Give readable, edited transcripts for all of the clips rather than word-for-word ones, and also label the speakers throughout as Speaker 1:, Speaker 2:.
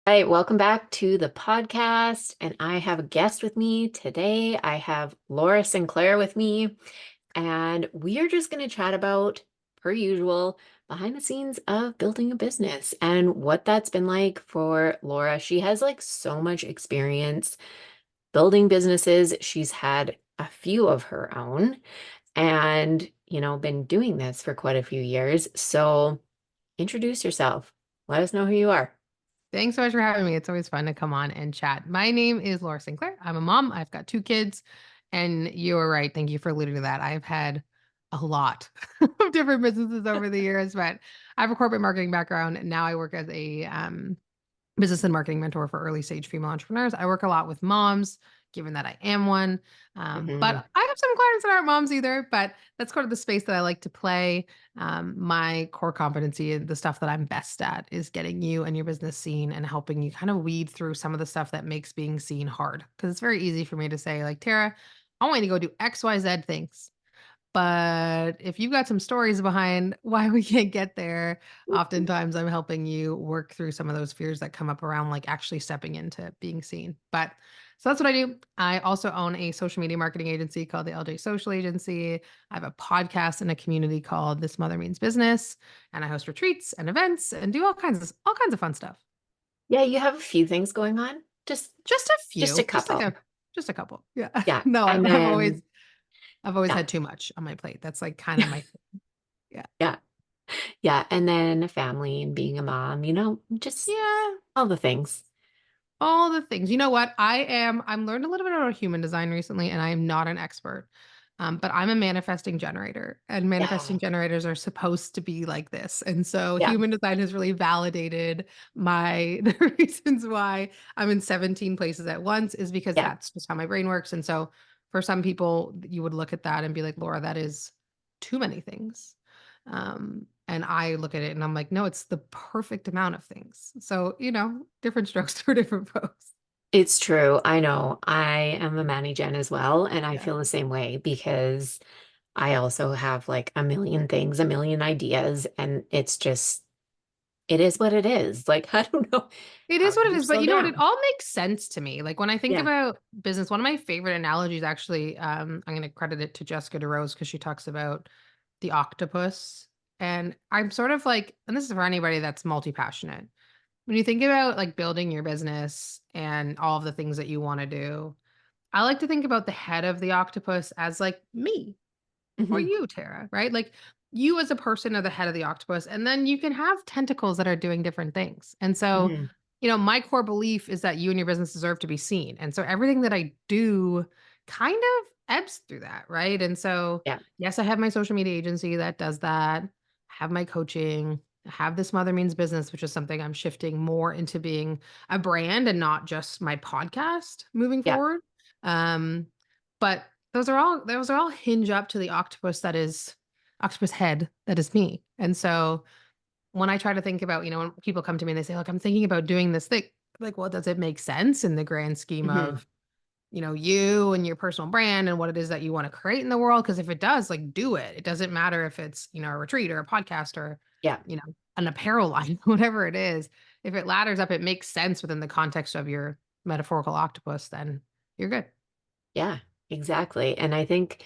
Speaker 1: Hi, welcome back to the podcast. And I have a guest with me today. I have Laura Sinclair with me, and we are just going to chat about, per usual, behind the scenes of building a business and what that's been like for Laura. She has like so much experience building businesses. She's had a few of her own and, been doing this for quite a few years. So introduce yourself. Let us know who you are.
Speaker 2: Thanks so much for having me. It's always fun to come on and chat. My name is Laura Sinclair. I'm a mom. I've got two kids. And you are right. Thank you for alluding to that. I've had a lot of different businesses over the years, but I have a corporate marketing background. Now I work as a business and marketing mentor for early stage female entrepreneurs. I work a lot with moms, given that I am one. But
Speaker 1: Mhm.
Speaker 2: I have some clients that aren't moms either, but that's kind of the space that I like to play. My core competency and the stuff that I'm best at is getting you and your business seen and helping you kind of weed through some of the stuff that makes being seen hard. Because it's very easy for me to say, like, Tara, I want you to go do XYZ things. But if you've got some stories behind why we can't get there, oftentimes I'm helping you work through some of those fears that come up around like actually stepping into being seen. But so that's what I do. I also own a social media marketing agency called the LJ Social Agency. I have a podcast and a community called This Mother Means Business, and I host retreats and events and do all kinds of fun stuff.
Speaker 1: Yeah, you have a few things going on. Just
Speaker 2: Just a
Speaker 1: just a
Speaker 2: few, just like
Speaker 1: couple.
Speaker 2: a couple. Yeah.
Speaker 1: Yeah.
Speaker 2: No,
Speaker 1: And then
Speaker 2: I've always
Speaker 1: yeah,
Speaker 2: had too much on my plate. That's like kind of my yeah.
Speaker 1: yeah. Yeah. And then a family and being a mom, just
Speaker 2: Yeah.
Speaker 1: all the things.
Speaker 2: All the things. You know what? I'm learned a little bit about human design recently, and I am not an expert. But I'm a manifesting generator, and
Speaker 1: Yeah.
Speaker 2: manifesting generators are supposed to be like this. And so
Speaker 1: Yeah.
Speaker 2: human design has really validated the reasons why I'm in 17 places at once is because
Speaker 1: Yeah.
Speaker 2: that's just how my brain works. And so for some people, you would look at that and be like, Laura, that is too many things. And I look at it and I'm like, no, it's the perfect amount of things. So, different strokes for different folks.
Speaker 1: It's true. I know. I am a Manny Gen as well, and I
Speaker 2: Yeah.
Speaker 1: feel the same way because I also have like a million things, a million ideas, and it is what it is. Like, I don't know.
Speaker 2: It
Speaker 1: How
Speaker 2: is
Speaker 1: do
Speaker 2: what it
Speaker 1: you
Speaker 2: is, but
Speaker 1: slow
Speaker 2: you know what? It
Speaker 1: down?
Speaker 2: all makes sense to me. Like when I think
Speaker 1: Yeah.
Speaker 2: about business, one of my favorite analogies actually, I'm going to credit it to Jessica DeRose because she talks about the octopus. And I'm sort of like, and this is for anybody that's multi-passionate. When you think about like building your business and all of the things that you want to do, I like to think about the head of the octopus as like me or
Speaker 1: Hmm.
Speaker 2: you, Tara, right? Like you as a person are the head of the octopus, and then you can have tentacles that are doing different things. And so,
Speaker 1: Hmm.
Speaker 2: my core belief is that you and your business deserve to be seen. And so everything that I do kind of ebbs through that, right? And so,
Speaker 1: Yeah.
Speaker 2: yes, I have my social media agency that does that. I have my coaching. I have this Mother Means Business, which is something I'm shifting more into being a brand and not just my podcast moving
Speaker 1: Yeah.
Speaker 2: forward. Um, but those are all hinge up to the octopus head that is me. And so when I try to think about, when people come to me and they say, look, I'm thinking about doing this thing, like, well, does it make sense in the grand scheme
Speaker 1: Hmm.
Speaker 2: of, you and your personal brand and what it is that you want to create in the world? Because if it does, like, do it. It doesn't matter if it's, a retreat or a podcast or,
Speaker 1: Yeah.
Speaker 2: you know, an apparel line, whatever it is. If it ladders up, it makes sense within the context of your metaphorical octopus, then you're good.
Speaker 1: Yeah. Exactly. And I think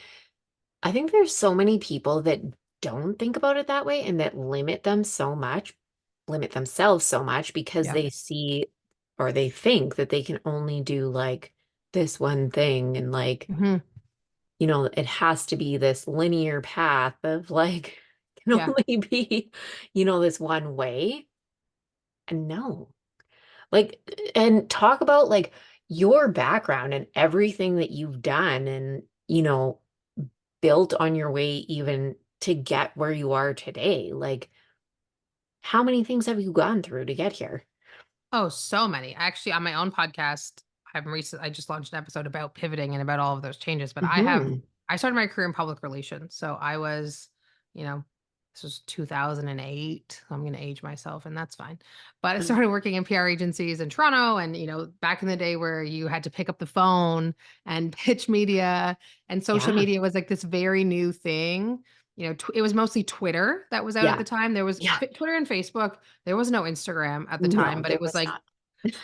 Speaker 1: there's so many people that don't think about it that way and that limit themselves so much because
Speaker 2: Yeah.
Speaker 1: they see or they think that they can only do like this one thing and like,
Speaker 2: Hmm.
Speaker 1: it has to be this linear path of like can
Speaker 2: Yeah.
Speaker 1: only be, this one way. And no. Like and talk about like your background and everything that you've done and, built on your way even to get where you are today. Like, how many things have you gone through to get here?
Speaker 2: Oh, so many. Actually, on my own podcast, I just launched an episode about pivoting and about all of those changes. But
Speaker 1: Hmm.
Speaker 2: I started my career in public relations. So I was, you know, this was 2008. I'm going to age myself and that's fine. But I started working in PR agencies in Toronto and, back in the day where you had to pick up the phone and pitch media and social
Speaker 1: Yeah.
Speaker 2: media was like this very new thing. It was mostly Twitter that was out at
Speaker 1: Yeah.
Speaker 2: the time. There was
Speaker 1: Yeah.
Speaker 2: Twitter and Facebook. There was no Instagram at the time,
Speaker 1: No,
Speaker 2: but
Speaker 1: there
Speaker 2: it was
Speaker 1: was
Speaker 2: like
Speaker 1: not.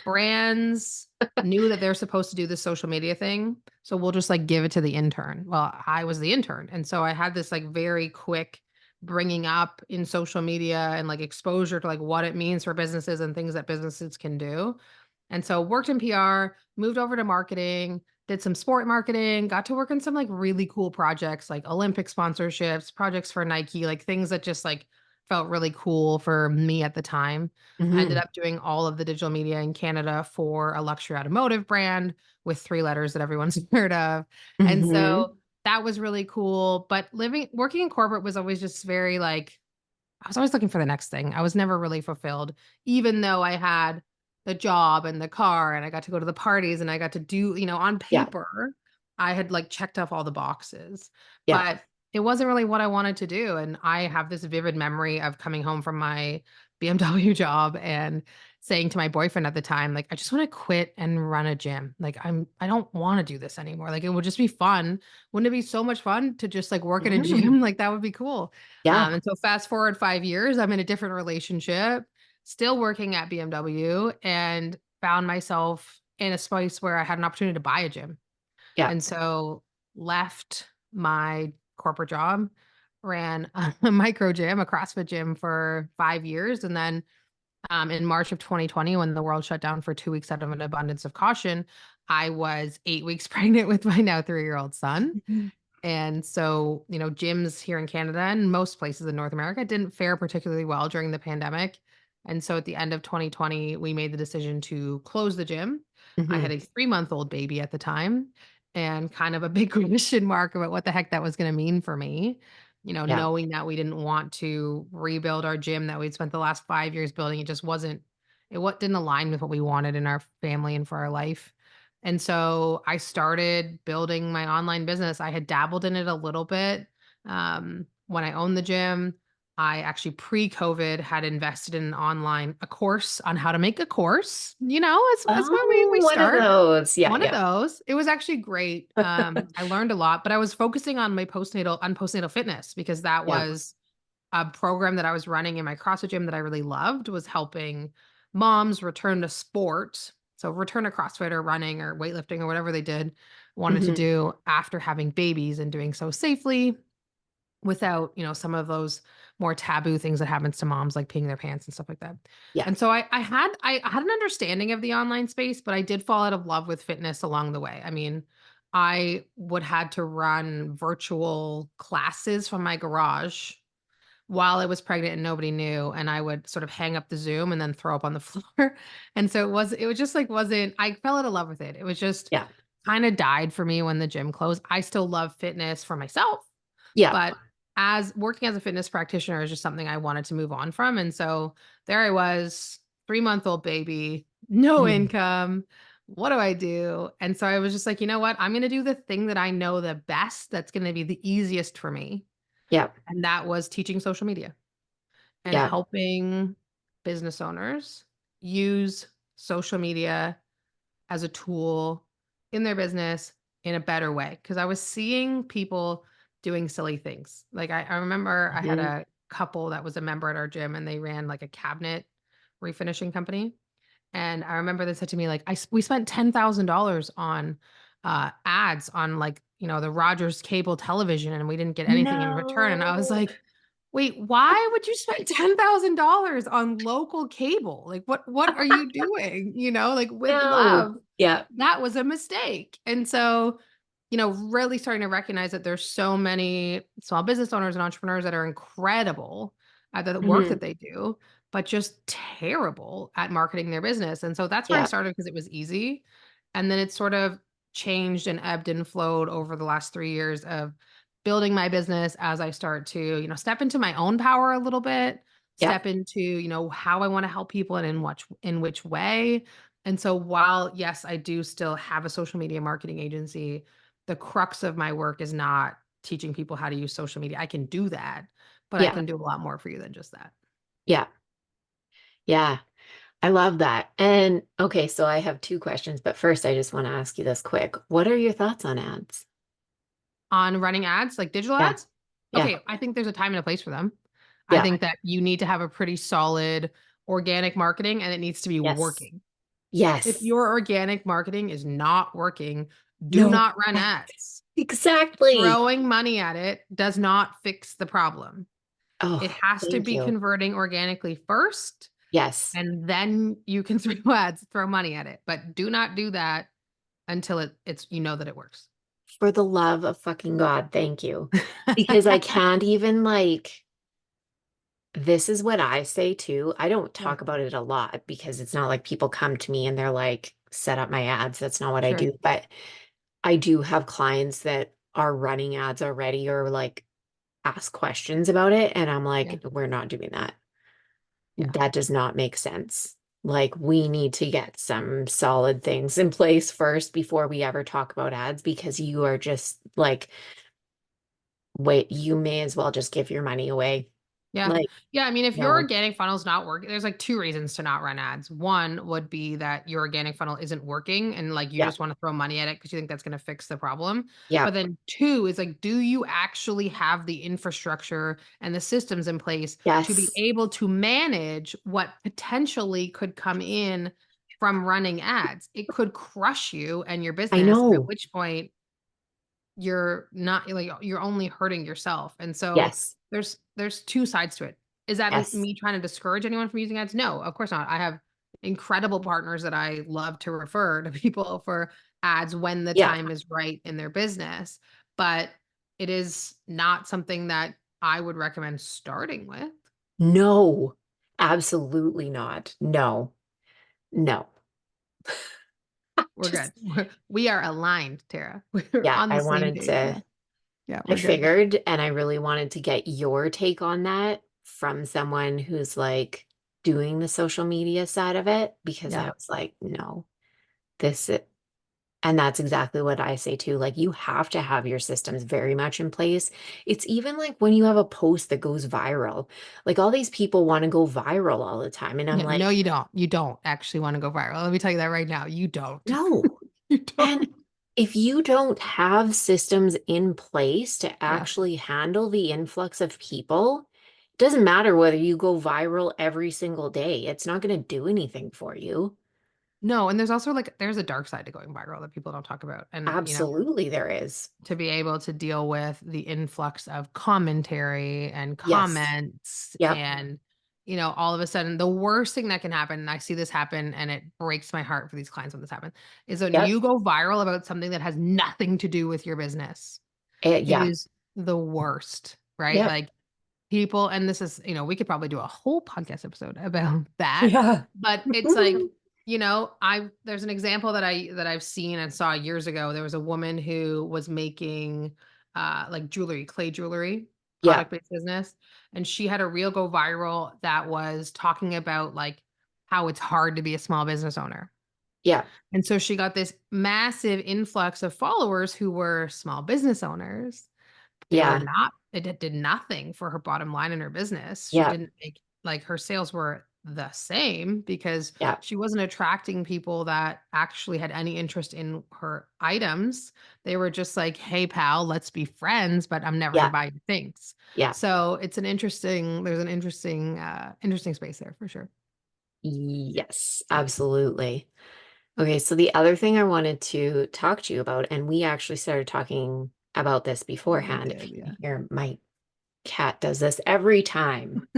Speaker 2: Brands knew that they're supposed to do this social media thing, so we'll just like give it to the intern. Well, I was the intern, and so I had this like very quick bringing up in social media and like exposure to like what it means for businesses and things that businesses can do. And so worked in PR, moved over to marketing, did some sport marketing, got to work on some like really cool projects like Olympic sponsorships, projects for Nike, like things that just like felt really cool for me at the time. I ended
Speaker 1: Hmm.
Speaker 2: up doing all of the digital media in Canada for a luxury automotive brand with three letters that everyone's heard of. And
Speaker 1: Hmm.
Speaker 2: so that was really cool. But working in corporate was always just very like, I was always looking for the next thing. I was never really fulfilled, even though I had the job and the car and I got to go to the parties and I got to do, on
Speaker 1: Yeah.
Speaker 2: paper, I had like checked off all the boxes,
Speaker 1: Yeah.
Speaker 2: but it wasn't really what I wanted to do. And I have this vivid memory of coming home from my BMW job and saying to my boyfriend at the time, like, I just want to quit and run a gym. Like, I don't want to do this anymore. Like, it would just be fun. Wouldn't it be so much fun to just like work in a
Speaker 1: Mhm.
Speaker 2: gym? Like, that would be cool.
Speaker 1: Yeah.
Speaker 2: And so fast forward 5 years, I'm in a different relationship, still working at BMW, and found myself in a space where I had an opportunity to buy a gym.
Speaker 1: Yeah.
Speaker 2: And so left my corporate job, ran a micro gym, a CrossFit gym for 5 years. And then in March of 2020, when the world shut down for 2 weeks out of an abundance of caution, I was 8 weeks pregnant with my now 3-year-old son.
Speaker 1: Mhm.
Speaker 2: And so, gyms here in Canada and most places in North America didn't fare particularly well during the pandemic. And so at the end of 2020, we made the decision to close the gym. I had
Speaker 1: Mhm.
Speaker 2: a 3-month-old baby at the time and kind of a big question mark about what the heck that was going to mean for me.
Speaker 1: Yeah.
Speaker 2: Knowing that we didn't want to rebuild our gym that we'd spent the last 5 years building, it just wasn't, what didn't align with what we wanted in our family and for our life. And so I started building my online business. I had dabbled in it a little bit when I owned the gym. I actually pre-COVID had invested in a course on how to make a course. It's where we
Speaker 1: Oh, one of
Speaker 2: start.
Speaker 1: those. Yeah.
Speaker 2: One of
Speaker 1: Yeah.
Speaker 2: those. It was actually great. I learned a lot, but I was focusing on my postnatal fitness because that
Speaker 1: Yeah.
Speaker 2: was a program that I was running in my CrossFit gym that I really loved, was helping moms return to sport. So return to CrossFit or running or weightlifting or whatever they wanted to
Speaker 1: Mhm.
Speaker 2: do after having babies and doing so safely without, some of those more taboo things that happens to moms like peeing their pants and stuff like that.
Speaker 1: Yeah.
Speaker 2: And so I had an understanding of the online space, but I did fall out of love with fitness along the way. I mean, I would had to run virtual classes from my garage while I was pregnant and nobody knew, and I would sort of hang up the Zoom and then throw up on the floor. And so it was just like wasn't I fell out of love with it. It was just
Speaker 1: Yeah.
Speaker 2: kind of died for me when the gym closed. I still love fitness for myself,
Speaker 1: Yeah.
Speaker 2: but as working as a fitness practitioner is just something I wanted to move on from. And so there I was, 3-month-old baby, no
Speaker 1: Mhm.
Speaker 2: income. What do I do? And so I was just like, you know what? I'm going to do the thing that I know the best, that's going to be the easiest for me.
Speaker 1: Yeah.
Speaker 2: And that was teaching social media and
Speaker 1: Yeah.
Speaker 2: helping business owners use social media as a tool in their business in a better way. Cause I was seeing people doing silly things. Like I remember I had
Speaker 1: Mhm.
Speaker 2: a couple that was a member at our gym and they ran like a cabinet refinishing company. And I remember they said to me, like, we spent $10,000 on ads on like, the Rogers cable television and we didn't get anything in return. And I was
Speaker 1: No.
Speaker 2: like, wait, why would you spend $10,000 on local cable? Like, what are you doing? Like with
Speaker 1: No.
Speaker 2: love.
Speaker 1: Yeah.
Speaker 2: That was a mistake. And so, really starting to recognize that there's so many small business owners and entrepreneurs that are incredible at the work
Speaker 1: Mhm.
Speaker 2: that they do, but just terrible at marketing their business. And so that's where I
Speaker 1: Yeah.
Speaker 2: started because it was easy. And then it sort of changed and ebbed and flowed over the last 3 years of building my business as I start to, step into my own power a little bit,
Speaker 1: Yeah.
Speaker 2: step into, how I want to help people and in which way. And so while yes, I do still have a social media marketing agency, the crux of my work is not teaching people how to use social media. I can do that, but I
Speaker 1: Yeah.
Speaker 2: can do a lot more for you than just that.
Speaker 1: Yeah. Yeah. I love that. And okay, so I have two questions, but first I just want to ask you this quick. What are your thoughts on ads?
Speaker 2: On running ads, like digital
Speaker 1: Yeah.
Speaker 2: ads?
Speaker 1: Yeah.
Speaker 2: Okay, I think there's a time and a place for them. I
Speaker 1: Yeah.
Speaker 2: think that you need to have a pretty solid organic marketing and it needs to be
Speaker 1: Yes.
Speaker 2: working. If
Speaker 1: Yes.
Speaker 2: your organic marketing is not working, do
Speaker 1: No.
Speaker 2: not run
Speaker 1: Yes.
Speaker 2: ads.
Speaker 1: Exactly.
Speaker 2: Throwing money at it does not fix the problem. It
Speaker 1: Oh,
Speaker 2: has to
Speaker 1: thank
Speaker 2: be
Speaker 1: you.
Speaker 2: converting organically first,
Speaker 1: Yes.
Speaker 2: and then you can throw ads, throw money at it. But do not do that until it's you know that it works.
Speaker 1: For the love of fucking God, thank you. Because I can't even like, this is what I say too. I don't
Speaker 2: Yeah,
Speaker 1: talk about it a lot because it's not like people come to me and they're like, set up my ads. That's not what I
Speaker 2: sure.
Speaker 1: do. But I do have clients that are running ads already or like ask questions about it. And I'm
Speaker 2: Yeah,
Speaker 1: like, we're not doing that.
Speaker 2: yeah.
Speaker 1: That does not make sense. Like, we need to get some solid things in place first before we ever talk about ads because you are just like, wait, you may as well just give your money away.
Speaker 2: Yeah.
Speaker 1: Like,
Speaker 2: Yeah, I mean, if your
Speaker 1: no.
Speaker 2: organic funnel's not working, there's like two reasons to not run ads. One would be that your organic funnel isn't working and like you
Speaker 1: Yeah.
Speaker 2: just want to throw money at it because you think that's going to fix the problem.
Speaker 1: Yeah.
Speaker 2: But then two is like, do you actually have the infrastructure and the systems in place to be
Speaker 1: Yes.
Speaker 2: able to manage what potentially could come in from running ads? It could crush you and your
Speaker 1: I
Speaker 2: business, at
Speaker 1: know.
Speaker 2: which point you're not like you're only hurting yourself. And so
Speaker 1: Yes.
Speaker 2: there's two sides to it. Is that
Speaker 1: Yes.
Speaker 2: me trying to discourage anyone from using ads? No, of course not. I have incredible partners that I love to refer to people for ads when the
Speaker 1: Yeah.
Speaker 2: time is right in their business, but it is not something that I would recommend starting with.
Speaker 1: No. Absolutely not. No. No.
Speaker 2: We're good.
Speaker 1: Just,
Speaker 2: We are aligned, Tara. We're
Speaker 1: yeah,
Speaker 2: on the
Speaker 1: I
Speaker 2: same
Speaker 1: wanted
Speaker 2: page.
Speaker 1: to,
Speaker 2: Yeah. Yeah,
Speaker 1: I
Speaker 2: we're good.
Speaker 1: figured, and I really wanted to get your take on that from someone who's like doing the social media side of it because
Speaker 2: Yeah.
Speaker 1: I was like, no, this, and that's exactly what I say too. Like, you have to have your systems very much in place. It's even like when you have a post that goes viral, like all these people want to go viral all the time. And I'm
Speaker 2: Yeah, no,
Speaker 1: like,
Speaker 2: you don't. You don't actually wanna go viral. Let me tell you that right now. You don't.
Speaker 1: no.
Speaker 2: You
Speaker 1: And
Speaker 2: don't.
Speaker 1: if you don't have systems in place to
Speaker 2: Yeah.
Speaker 1: actually handle the influx of people, it doesn't matter whether you go viral every single day. It's not going to do anything for you.
Speaker 2: No, and there's also, like there's a dark side to going viral that people don't talk about, and,
Speaker 1: Absolutely, there is.
Speaker 2: to be able to deal with the influx of commentary and
Speaker 1: Yes.
Speaker 2: comments
Speaker 1: Yep.
Speaker 2: and, all of a sudden, the worst thing that can happen, and I see this happen, and it breaks my heart for these clients when this happens, is when
Speaker 1: Yep.
Speaker 2: you go viral about something that has nothing to do with your business. It
Speaker 1: Yeah.
Speaker 2: is the worst, right?
Speaker 1: Yep.
Speaker 2: Like, people and this is, we could probably do a whole podcast episode about that,
Speaker 1: Yeah.
Speaker 2: but it's like, I there's an example that I've seen and saw years ago. There was a woman who was making like jewelry, clay jewelry,
Speaker 1: Yeah.
Speaker 2: product-based business, and she had a reel go viral that was talking about like how it's hard to be a small business owner.
Speaker 1: Yeah.
Speaker 2: And so she got this massive influx of followers who were small business owners. They were
Speaker 1: Yeah.
Speaker 2: not it did nothing for her bottom line in her business. She
Speaker 1: Yeah.
Speaker 2: didn't make like, her sales were the same because
Speaker 1: Yeah.
Speaker 2: she wasn't attracting people that actually had any interest in her items. They were just like, "Hey, pal, let's be friends, but I'm never gonna
Speaker 1: Yeah.
Speaker 2: buy your things."
Speaker 1: Yeah.
Speaker 2: So, there's an interesting space there for sure.
Speaker 1: Yes, absolutely. Okay, so the other thing I wanted to talk to you about, and we actually started talking about this
Speaker 2: We
Speaker 1: beforehand. If
Speaker 2: did,
Speaker 1: you
Speaker 2: yeah.
Speaker 1: can hear, my cat does this every time.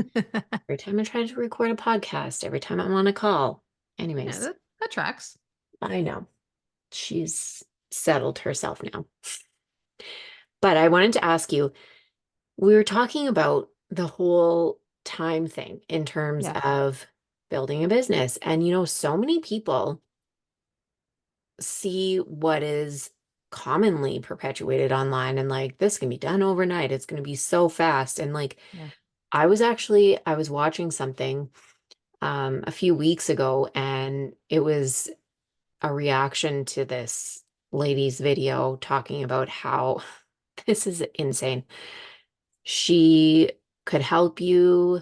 Speaker 1: Every time I try to record a podcast, every time I'm on a call.
Speaker 2: Yeah,
Speaker 1: Anyways,
Speaker 2: that tracks.
Speaker 1: I know she's settled herself now. But I wanted to ask you, we were talking about the whole time thing in terms
Speaker 2: Yeah,
Speaker 1: of building a business. And so many people see what is commonly perpetuated online and like this can be done overnight. It's going to be so fast. And like
Speaker 2: yeah.
Speaker 1: I was watching something a few weeks ago and it was a reaction to this lady's video talking about how this is insane. She could help you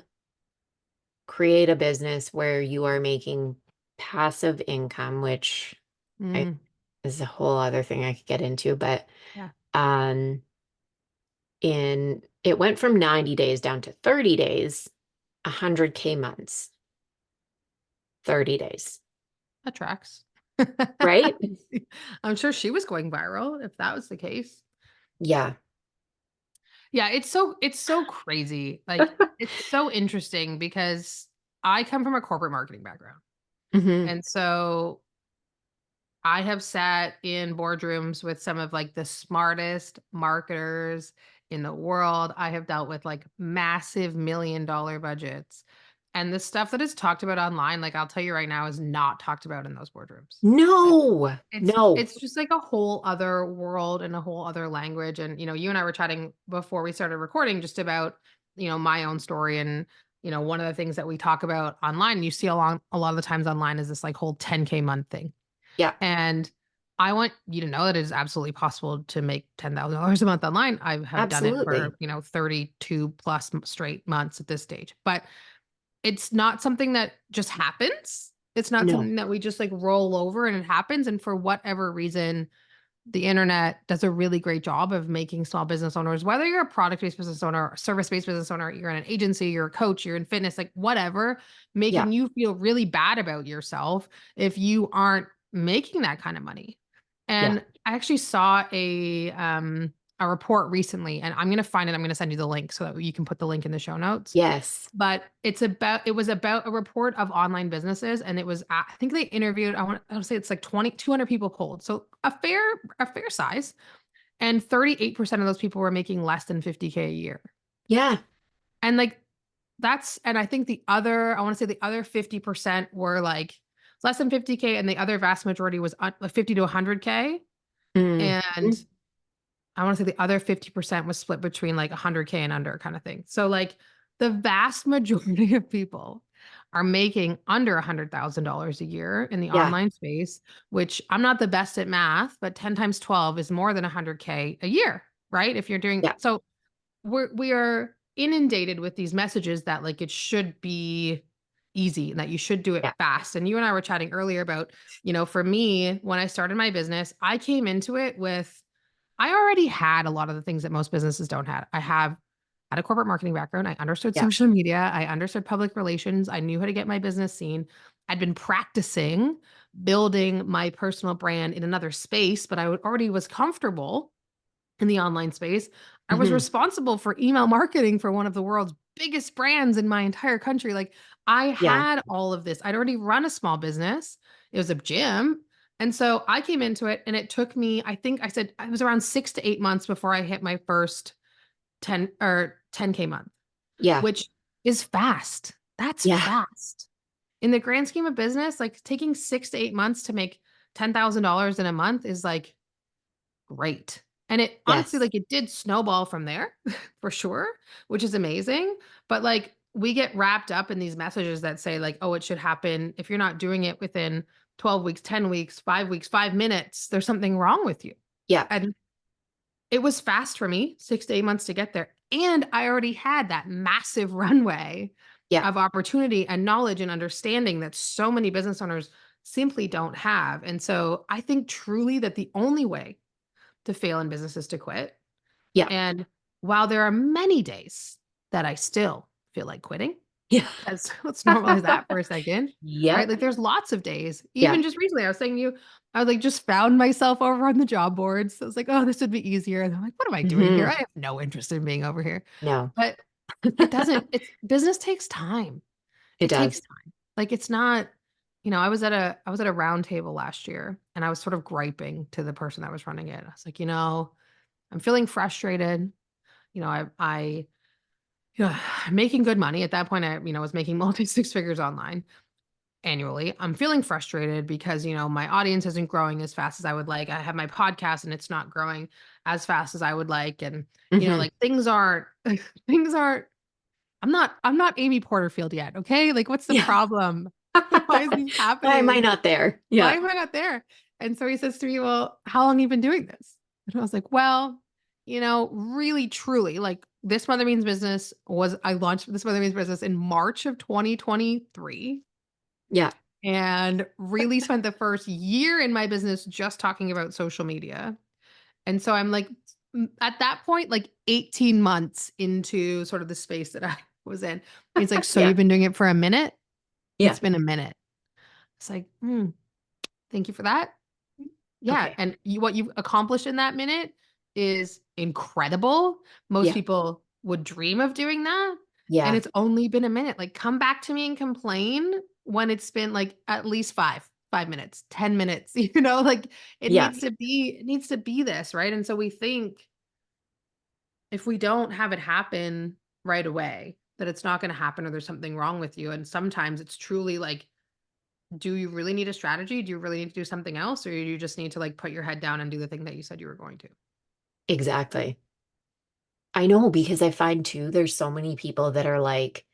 Speaker 1: create a business where you are making passive income, which I
Speaker 2: Mm,
Speaker 1: is a whole other thing I could get into, but
Speaker 2: yeah.
Speaker 1: um in it went from 90 days down to 30 days, 100K months, 30 days.
Speaker 2: that tracks.
Speaker 1: right?
Speaker 2: I'm sure she was going viral if that was the case.
Speaker 1: Yeah.
Speaker 2: Yeah, it's so crazy. Like it's so interesting because I come from a corporate marketing background.
Speaker 1: Hmm.
Speaker 2: And so I have sat in boardrooms with some of like the smartest marketers in the world. I have dealt with like massive $1 million budgets. And the stuff that is talked about online, like I'll tell you right now, is not talked about in those boardrooms. Uh,
Speaker 1: No, no.
Speaker 2: it's just like a whole other world and a whole other language. And you and I were chatting before we started recording just about, my own story and one of the things that we talk about online, you see along a lot of the times online is this like whole 10K month thing.
Speaker 1: Yeah,
Speaker 2: And I want you to know that it is absolutely possible to make $10,000 a month online. I have done it for,
Speaker 1: absolutely.
Speaker 2: 32 plus straight months at this stage. But it's not something that just happens. It's not
Speaker 1: No.
Speaker 2: something that we just like roll over and it happens. And for whatever reason, the internet does a really great job of making small business owners, whether you're a product based business owner, a service based business owner, you're in an agency, you're a coach, you're in fitness, like whatever,
Speaker 1: Yeah,
Speaker 2: making you feel really bad about yourself if you aren't making that kind of money.
Speaker 1: yeah.
Speaker 2: And I actually saw a report recently, and I'm gonna find it. I'm gonna send you the link so that you can put the link in the show notes.
Speaker 1: Yes.
Speaker 2: But it was about a report of online businesses, and it was I think they interviewed I want to say it's like 200 people polled, so a fair size, and 38% of those people were making less than 50K a year.
Speaker 1: Yeah.
Speaker 2: And like and I think I want to say the other 50% were like less than 50K, and the other vast majority was 50 to 100K,
Speaker 1: Mm.
Speaker 2: and I want to say the other 50% was split between like 100K and under kind of thing. So like the vast majority of people are making under $100,000 a year in the
Speaker 1: Yeah,
Speaker 2: online space, which I'm not the best at math, but 10 times 12 is more than 100K a year, right? If you're doing
Speaker 1: yeah,
Speaker 2: so we are inundated with these messages that like it should be easy and that you should do it
Speaker 1: yeah.
Speaker 2: fast. And you and I were chatting earlier about, for me, when I started my business, I came into it with I already had a lot of the things that most businesses don't have. I have had a corporate marketing background. I understood
Speaker 1: Yeah.
Speaker 2: social media. I understood public relations. I knew how to get my business seen. I'd been practicing building my personal brand in another space, but I already was comfortable in the online space. I was
Speaker 1: Hmm.
Speaker 2: responsible for email marketing for one of the world's biggest brands in my entire country. Like I
Speaker 1: Yeah.
Speaker 2: had all of this. I'd already run a small business. It was a gym. And so I came into it and it took me, I think I said it was around 6 to 8 months before I hit my first 10K month,
Speaker 1: Yeah.
Speaker 2: which is fast. That's
Speaker 1: Yeah.
Speaker 2: fast. In the grand scheme of business, like taking 6 to 8 months to make $10,000 in a month is like great. And it honestly,
Speaker 1: Yes.
Speaker 2: like, it did snowball from there for sure, which is amazing. But like, we get wrapped up in these messages that say, like, oh, it should happen. If you're not doing it within 12 weeks, 10 weeks, 5 weeks, 5 minutes, there's something wrong with you.
Speaker 1: Yeah.
Speaker 2: And it was fast for me, 6 to 8 months to get there. And I already had that massive runway
Speaker 1: Yeah.
Speaker 2: of opportunity and knowledge and understanding that so many business owners simply don't have. And so I think truly that the only way to fail in business is to quit.
Speaker 1: Yeah.
Speaker 2: And while there are many days that I still feel like quitting,
Speaker 1: Yeah.
Speaker 2: because let's normalize that for a second, right?
Speaker 1: Yep.
Speaker 2: Like there's lots of days.
Speaker 1: Yeah.
Speaker 2: Even just recently, I was saying to you, I like just found myself over on the job boards. I was like, oh, this would be easier. And I'm like, what am I doing here? I
Speaker 1: Hmm.
Speaker 2: have no interest in being over here.
Speaker 1: No,
Speaker 2: But it doesn't, it's business takes time.
Speaker 1: it
Speaker 2: It takes
Speaker 1: does.
Speaker 2: time. Like it's not, I was at a round table last year and I was sort of griping to the person that was running it. I was like, I'm feeling frustrated. I I'm making good money. At that point, I was making multi six figures online annually. I'm feeling frustrated because, my audience isn't growing as fast as I would like. I have my podcast and it's not growing as fast as I would like. And,
Speaker 1: Hmm.
Speaker 2: like things aren't, I'm not Amy Porterfield yet. Okay. Like, what's the
Speaker 1: Yeah.
Speaker 2: problem? Why is this
Speaker 1: Why am I
Speaker 2: happening?
Speaker 1: not there?
Speaker 2: Why
Speaker 1: Yeah.
Speaker 2: am I not there? And so he says to me, well, how long have you been doing this? And I was like, well, really, truly, like this Mother Means Business I launched this Mother Means Business in March of 2023
Speaker 1: Yeah.
Speaker 2: and really spent the first year in my business just talking about social media. And so I'm like, at that point, like 18 months into sort of the space that I was in. He's like, so
Speaker 1: Yeah.
Speaker 2: you've been doing it for a minute?
Speaker 1: Yeah.
Speaker 2: It's been a minute. It's like, hmm. Thank you for that. Yeah,
Speaker 1: Okay.
Speaker 2: and what you've accomplished in that minute is incredible. Most
Speaker 1: Yeah.
Speaker 2: people would dream of doing that, and
Speaker 1: Yeah.
Speaker 2: it's only been a minute. Like, come back to me and complain when it's been, like, at least 5 minutes, 10 minutes, like,
Speaker 1: Yeah.
Speaker 2: it needs to be this, right? And so we think if we don't have it happen right away, that it's not gonna happen or there's something wrong with you, and sometimes it's truly like, do you really need a strategy? Do you really need to do something else? Or you just need to like put your head down and do the thing that you said you were going to?
Speaker 1: Exactly. I know because I find too, there's so many people that are like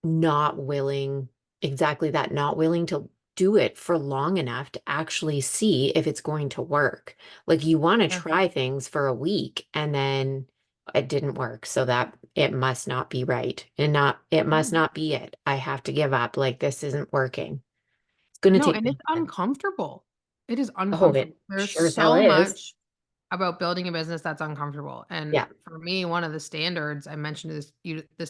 Speaker 1: not willing, exactly that, not willing to do it for long enough to actually see if it's going to work. Like you want to
Speaker 2: Yeah.
Speaker 1: try things for a week and then it didn't work. So that it must not be right. And it must
Speaker 2: No.
Speaker 1: not be it. I have to give up. Like this isn't working. It's going to
Speaker 2: No,
Speaker 1: take
Speaker 2: and
Speaker 1: me
Speaker 2: it's
Speaker 1: time.
Speaker 2: uncomfortable. It is
Speaker 1: Oh, it
Speaker 2: uncomfortable. There's
Speaker 1: sure as hell
Speaker 2: so
Speaker 1: is.
Speaker 2: much about building a business that's uncomfortable. And
Speaker 1: Yeah.
Speaker 2: for me, one of the standards I mentioned this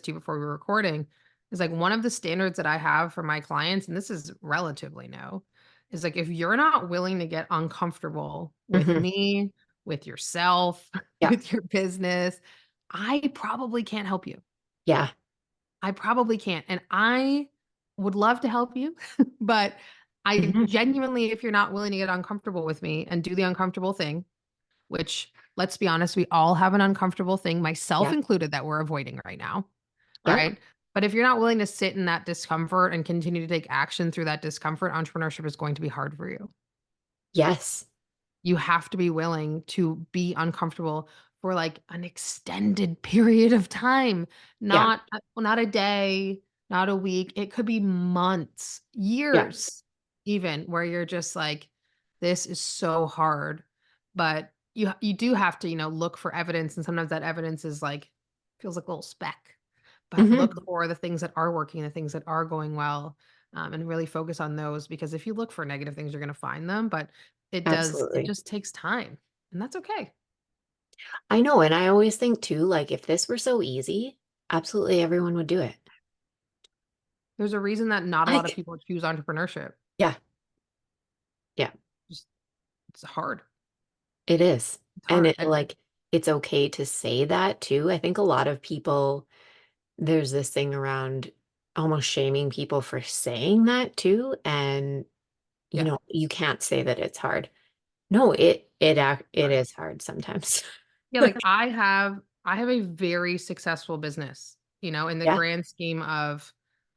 Speaker 2: to you before we were recording is like one of the standards that I have for my clients, and this is relatively new, is like if you're not willing to get uncomfortable with
Speaker 1: Hmm.
Speaker 2: me, with yourself,
Speaker 1: Yeah.
Speaker 2: with your business, I probably can't help you.
Speaker 1: Yeah.
Speaker 2: I probably can't. And I would love to help you, but I
Speaker 1: Hmm.
Speaker 2: genuinely, if you're not willing to get uncomfortable with me and do the uncomfortable thing, which let's be honest, we all have an uncomfortable thing, myself
Speaker 1: Yeah.
Speaker 2: included, that we're avoiding right now.
Speaker 1: Yep.
Speaker 2: Right. But if you're not willing to sit in that discomfort and continue to take action through that discomfort, entrepreneurship is going to be hard for you.
Speaker 1: Yes.
Speaker 2: You have to be willing to be uncomfortable for, like, an extended period of time,
Speaker 1: Yeah.
Speaker 2: not a day, not a week, it could be months,
Speaker 1: Yeah.
Speaker 2: years even, where you're just like, "This is so hard," but you do have to, look for evidence, and sometimes that evidence is, like feels like a little speck, but look
Speaker 1: Hmm.
Speaker 2: for the things that are working, the things that are going well, and really focus on those because if you look for negative things, you're gonna find them, but it
Speaker 1: Absolutely.
Speaker 2: just takes time, and that's okay.
Speaker 1: I know. And I always think too, like if this were so easy, absolutely everyone would do it.
Speaker 2: There's a reason that not a lot of
Speaker 1: Like,
Speaker 2: people choose entrepreneurship.
Speaker 1: yeah. Yeah.
Speaker 2: Just it's hard.
Speaker 1: It is.
Speaker 2: It's
Speaker 1: And
Speaker 2: hard,
Speaker 1: it
Speaker 2: and
Speaker 1: like it's okay to say that too. I think a lot of people, there's this thing around almost shaming people for saying that too. And
Speaker 2: yeah,
Speaker 1: you can't say that it's hard. No, it
Speaker 2: hard.
Speaker 1: is hard sometimes.
Speaker 2: Yeah, like,
Speaker 1: Like,
Speaker 2: I have a very successful business, in the
Speaker 1: yeah,
Speaker 2: grand scheme of,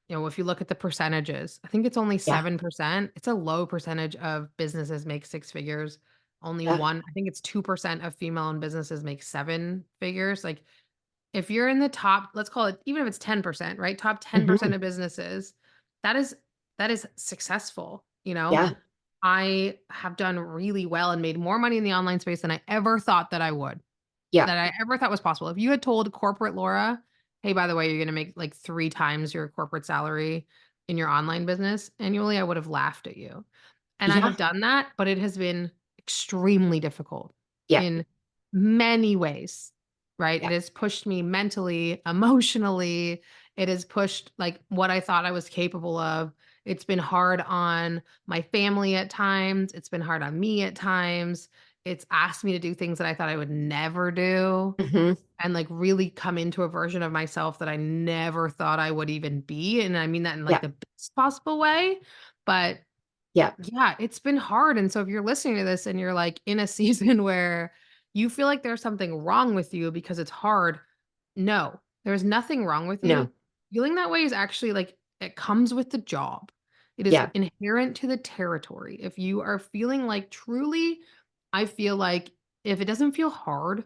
Speaker 2: if you look at the percentages, I think it's only
Speaker 1: yeah,
Speaker 2: 7%. It's a low percentage of businesses make 6 figures. Only
Speaker 1: yeah.
Speaker 2: I think it's 2% of female-owned businesses make 7 figures. Like, if you're in the top, let's call it, even if it's 10%, right? Top
Speaker 1: Hmm.
Speaker 2: 10% of businesses, that is that is successful,
Speaker 1: Yeah,
Speaker 2: I have done really well and made more money in the online space than I ever thought that I would,
Speaker 1: yeah.
Speaker 2: that I ever thought was possible. If you had told corporate Laura, "Hey, by the way, you're gonna make like 3 times your corporate salary in your online business annually," I would have laughed at you. And I
Speaker 1: Yeah,
Speaker 2: have done that, but it has been extremely difficult
Speaker 1: yeah,
Speaker 2: in many ways, right?
Speaker 1: yeah.
Speaker 2: It has pushed me mentally, emotionally. It has pushed like what I thought I was capable of. It's been hard on my family at times. It's been hard on me at times. It's asked me to do things that I thought I would never do
Speaker 1: Hmm.
Speaker 2: and like really come into a version of myself that I never thought I would even be. And I mean that in like
Speaker 1: Yeah,
Speaker 2: the best possible way. But
Speaker 1: yeah,
Speaker 2: yeah, it's been hard, and so if you're listening to this and you're, like, in a season where you feel like there's something wrong with you because it's hard, no, there's nothing wrong with you.
Speaker 1: no,
Speaker 2: Feeling that way is actually, like it comes with the job. It is
Speaker 1: yeah,
Speaker 2: inherent to the territory. If you are feeling like truly, I feel like if it doesn't feel hard,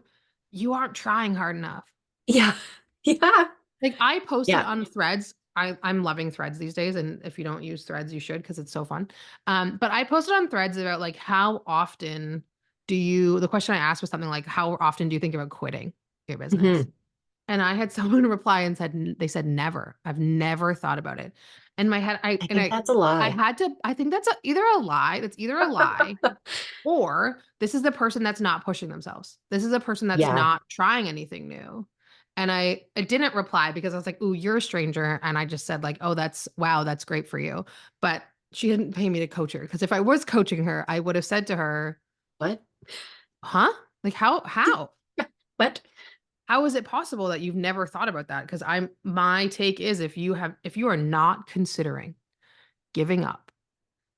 Speaker 2: you aren't trying hard enough.
Speaker 1: yeah, yeah,
Speaker 2: Like, I posted
Speaker 1: yeah.
Speaker 2: on Threads. I'm loving Threads these days, and if you don't use Threads, you should because it's so fun. But I posted on Threads about, like, how often the question I asked was something like, "How often do you think about quitting your business?"
Speaker 1: Hmm.
Speaker 2: And I had someone reply and they said, "Never. I've never thought about it." In my head,
Speaker 1: I think that's a lie.
Speaker 2: I think that's either a lie. That's either a lie or this is the person that's not pushing themselves. This is a person that's
Speaker 1: Yeah.
Speaker 2: not trying anything new. And I didn't reply because I was like, "Ooh, you're a stranger." And I just said like, "Oh, that's wow, that's great for you." But she didn't pay me to coach her because if I was coaching her, I would have said to her,
Speaker 1: What?
Speaker 2: "Huh? Like how?
Speaker 1: What?
Speaker 2: How is it possible that you've never thought about that?" Because my take is if you are not considering giving up,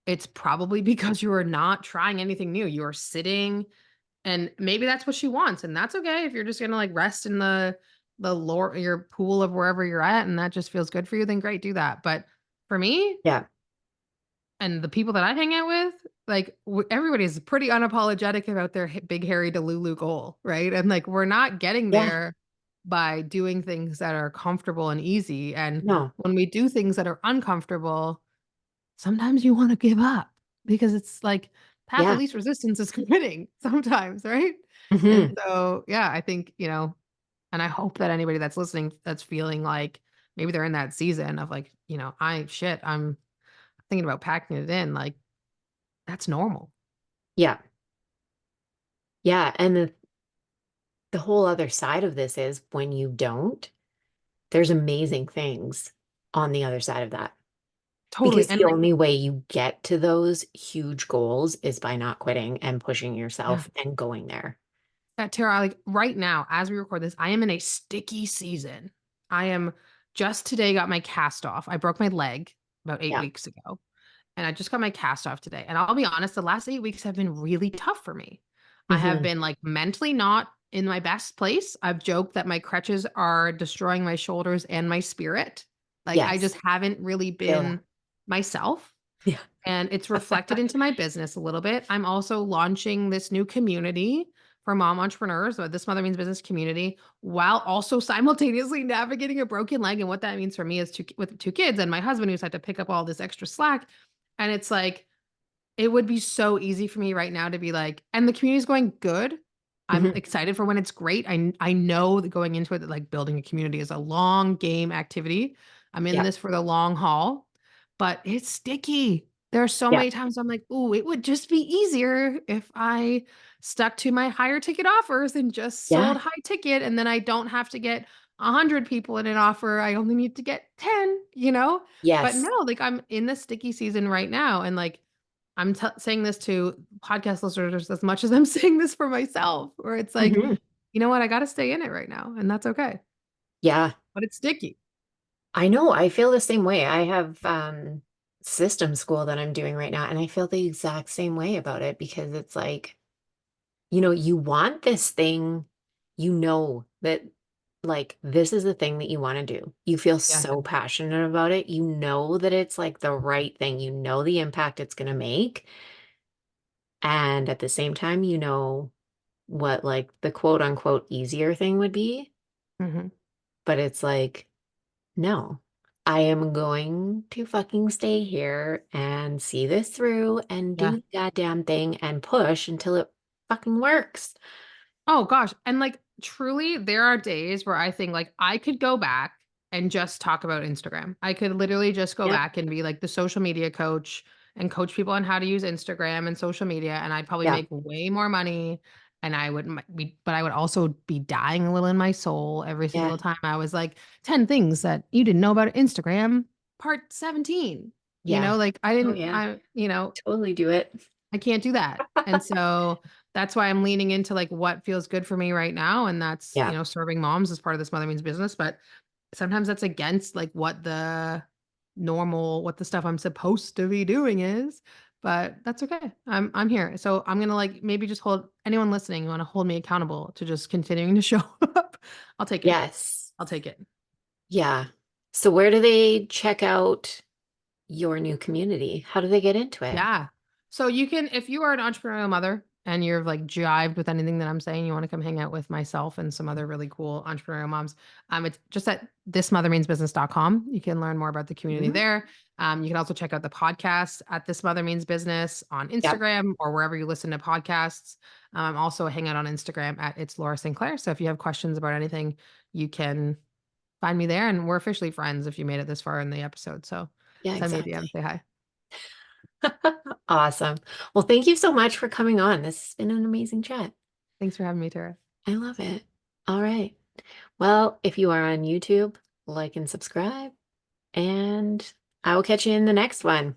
Speaker 2: it's probably because you are not trying anything new. You are sitting and maybe that's what she wants, and that's okay if you're just gonna like rest in your pool of wherever you're at and that just feels good for you, then great, do that. But for me,
Speaker 1: Yeah.
Speaker 2: and the people that I hang out with, like everybody is pretty unapologetic about their big hairy Delulu goal, right? And like we're not getting
Speaker 1: Yeah.
Speaker 2: there by doing things that are comfortable and easy. And
Speaker 1: No.
Speaker 2: when we do things that are uncomfortable, sometimes you want to give up because it's like path of
Speaker 1: Yeah.
Speaker 2: least resistance is quitting sometimes, right? And
Speaker 1: Hmm.
Speaker 2: so, yeah, I think, and I hope that anybody that's listening that's feeling like maybe they're in that season of like, I'm thinking about packing it in, like that's normal.
Speaker 1: Yeah. Yeah. And the whole other side of this is when you don't, there's amazing things on the other side of that.
Speaker 2: Totally.
Speaker 1: Because
Speaker 2: And
Speaker 1: the
Speaker 2: like,
Speaker 1: only way you get to those huge goals is by not quitting and pushing
Speaker 2: yeah,
Speaker 1: yourself and going there.
Speaker 2: Tara, like right now, as we record this, I am in a sticky season. I am just today got my cast off. I broke my leg about eight
Speaker 1: Yeah.
Speaker 2: weeks ago. And I just got my cast off today. And I'll be honest, the last 8 weeks have been really tough for me. I have
Speaker 1: Hmm.
Speaker 2: been like mentally not in my best place. I've joked that my crutches are destroying my shoulders and my spirit. Like I
Speaker 1: Yes.
Speaker 2: just haven't really
Speaker 1: Feel
Speaker 2: been
Speaker 1: that.
Speaker 2: myself.
Speaker 1: Yeah.
Speaker 2: And it's reflected into my business a little bit. I'm also launching this new community for mom entrepreneurs, or this Mother Means Business community, while also simultaneously navigating a broken leg. And what that means for me is with two kids and my husband who's had to pick up all this extra slack. And it's like, it would be so easy for me right now to be like, and the community's going good. I'm
Speaker 1: Hmm.
Speaker 2: excited for when it's great. I know that going into it that like building a community is a long game activity. I'm in
Speaker 1: Yeah.
Speaker 2: this for the long haul, but it's sticky. There are so
Speaker 1: Yeah.
Speaker 2: many times I'm like, "Ooh, it would just be easier if I stuck to my higher ticket offers and just
Speaker 1: Yeah.
Speaker 2: sold high ticket and then I don't have to get 100 people in an offer. I only need to get 10." But no,
Speaker 1: Yes.
Speaker 2: like I'm in the sticky season right now and like saying this to podcast listeners as much as I'm saying this for myself, where it's like,
Speaker 1: Hmm.
Speaker 2: you know what? I got to stay in it right now, and that's okay.
Speaker 1: Yeah.
Speaker 2: But it's sticky.
Speaker 1: I know. I feel the same way. I have system school that I'm doing right now, and I feel the exact same way about it because it's like, you want this thing, that like this is the thing that you want to do. You feel
Speaker 2: Yeah.
Speaker 1: so passionate about it. You know that it's like the right thing. You know the impact it's going to make. And at the same time, you know what like the quote unquote easier thing would be.
Speaker 2: Hmm.
Speaker 1: But it's like, no, I am going to fucking stay here and see this through and
Speaker 2: Yeah.
Speaker 1: do the goddamn thing and push until it fucking works.
Speaker 2: Oh gosh. And like truly there are days where I think like I could go back and just talk about Instagram. I could literally just go
Speaker 1: Yep.
Speaker 2: back and be like the social media coach and coach people on how to use Instagram and social media and I'd probably
Speaker 1: Yeah.
Speaker 2: make way more money and I would be but I would also be dying a little in my soul every
Speaker 1: Yeah.
Speaker 2: single time I was like 10 things that you didn't know about Instagram part 17.
Speaker 1: Yeah.
Speaker 2: Like
Speaker 1: Oh, yeah. Totally do it.
Speaker 2: I can't do that. And so that's why I'm leaning into like what feels good for me right now. And that's,
Speaker 1: Yeah.
Speaker 2: serving moms as part of this Mother Means Business. But sometimes that's against like what the stuff I'm supposed to be doing is. But that's okay. I'm here. So I'm gonna like maybe just hold anyone listening, you want to hold me accountable to just continuing to show up. I'll take it.
Speaker 1: Yes.
Speaker 2: I'll take it.
Speaker 1: Yeah. So where do they check out your new community? How do they get into it?
Speaker 2: Yeah. So you can, if you are an entrepreneurial mother and you're like jived with anything that I'm saying, you want to come hang out with myself and some other really cool entrepreneurial moms. It's just at thismothermeansbusiness.com. You can learn more about the community
Speaker 1: Mhm.
Speaker 2: there. You can also check out the podcast at This Mother Means Business on
Speaker 1: Yep.
Speaker 2: Instagram or wherever you listen to podcasts. Also hang out on Instagram at It's Laura Sinclair. So if you have questions about anything, you can find me there. And we're officially friends if you made it this far in the episode. So
Speaker 1: Yeah,
Speaker 2: send me a
Speaker 1: exactly.
Speaker 2: DM, say hi.
Speaker 1: Awesome. Well, thank you so much for coming on. This has been an amazing chat.
Speaker 2: Thanks for having me, Tara.
Speaker 1: I love it. All right. Well, if you are on YouTube, like and subscribe, and I will catch you in the next one.